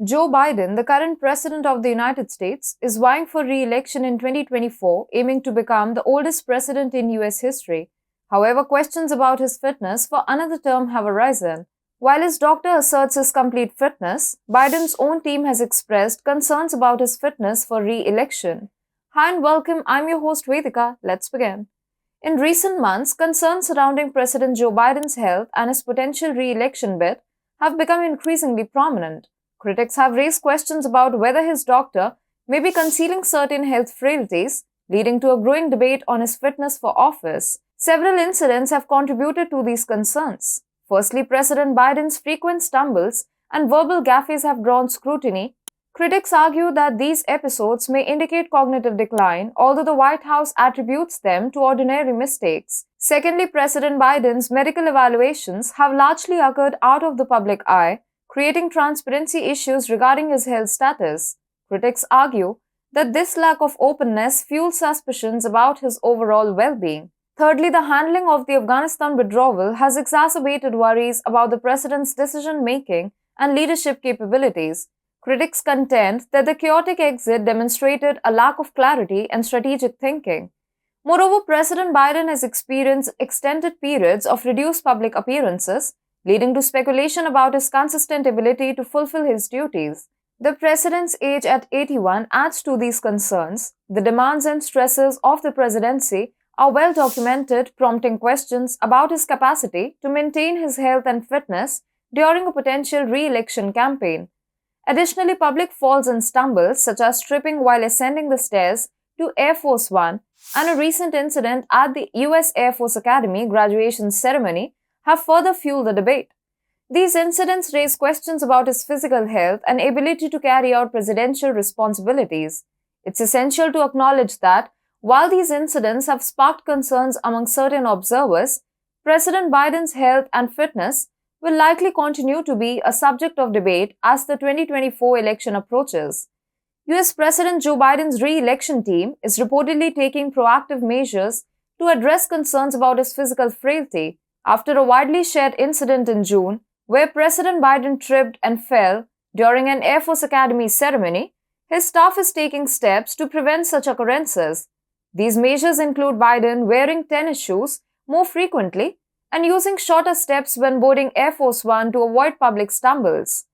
Joe Biden, the current president of the United States, is vying for re-election in 2024, aiming to become the oldest president in US history. However, questions about his fitness for another term have arisen. While his doctor asserts his complete fitness, Biden's own team has expressed concerns about his fitness for re-election. Hi and welcome, I'm your host Vedika. Let's begin. In recent months, concerns surrounding President Joe Biden's health and his potential re-election bid have become increasingly prominent. Critics have raised questions about whether his doctor may be concealing certain health frailties, leading to a growing debate on his fitness for office. Several incidents have contributed to these concerns. Firstly, President Biden's frequent stumbles and verbal gaffes have drawn scrutiny. Critics argue that these episodes may indicate cognitive decline, although the White House attributes them to ordinary mistakes. Secondly, President Biden's medical evaluations have largely occurred out of the public eye, creating transparency issues regarding his health status. Critics argue that this lack of openness fuels suspicions about his overall well-being. Thirdly, the handling of the Afghanistan withdrawal has exacerbated worries about the president's decision-making and leadership capabilities. Critics contend that the chaotic exit demonstrated a lack of clarity and strategic thinking. Moreover, President Biden has experienced extended periods of reduced public appearances, leading to speculation about his consistent ability to fulfill his duties. The president's age at 81 adds to these concerns. The demands and stresses of the presidency are well documented, prompting questions about his capacity to maintain his health and fitness during a potential re-election campaign. Additionally, public falls and stumbles, such as tripping while ascending the stairs to Air Force One and a recent incident at the US Air Force Academy graduation ceremony, have further fueled the debate. These incidents raise questions about his physical health and ability to carry out presidential responsibilities. It's essential to acknowledge that while these incidents have sparked concerns among certain observers, President Biden's health and fitness will likely continue to be a subject of debate as the 2024 election approaches. US President Joe Biden's re-election team is reportedly taking proactive measures to address concerns about his physical frailty after a widely shared incident in June where President Biden tripped and fell during an Air Force Academy ceremony. His staff is taking steps to prevent such occurrences. These measures include Biden wearing tennis shoes more frequently and using shorter steps when boarding Air Force One to avoid public stumbles.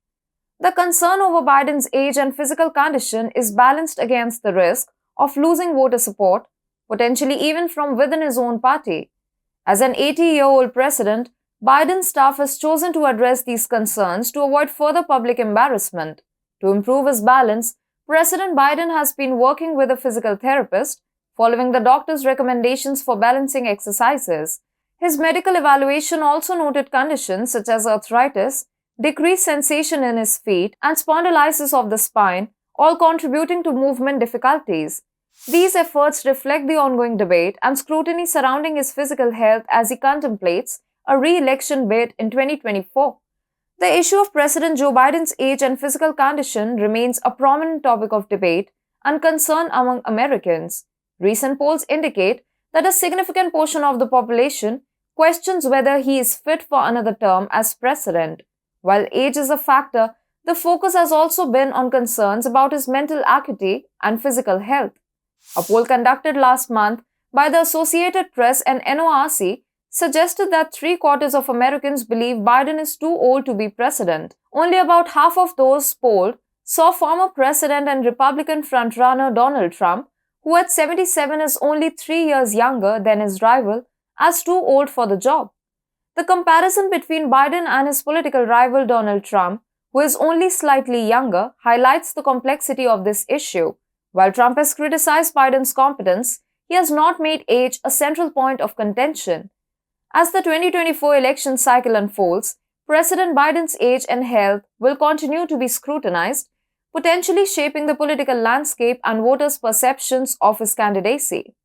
The concern over Biden's age and physical condition is balanced against the risk of losing voter support, potentially even from within his own party. As an 80-year-old president, Biden's staff has chosen to address these concerns to avoid further public embarrassment. To improve his balance, President Biden has been working with a physical therapist, following the doctor's recommendations for balancing exercises. His medical evaluation also noted conditions such as arthritis, decreased sensation in his feet, and spondylosis of the spine, all contributing to movement difficulties. These efforts reflect the ongoing debate and scrutiny surrounding his physical health as he contemplates a re-election bid in 2024. The issue of President Joe Biden's age and physical condition remains a prominent topic of debate and concern among Americans. Recent polls indicate that a significant portion of the population questions whether he is fit for another term as president. While age is a factor, the focus has also been on concerns about his mental acuity and physical health. A poll conducted last month by the Associated Press and NORC suggested that 3/4 of Americans believe Biden is too old to be president. Only about half of those polled saw former president and Republican frontrunner Donald Trump, who at 77 is only 3 years younger than his rival, as too old for the job. The comparison between Biden and his political rival Donald Trump, who is only slightly younger, highlights the complexity of this issue. While Trump has criticized Biden's competence, he has not made age a central point of contention. As the 2024 election cycle unfolds, President Biden's age and health will continue to be scrutinized, potentially shaping the political landscape and voters' perceptions of his candidacy.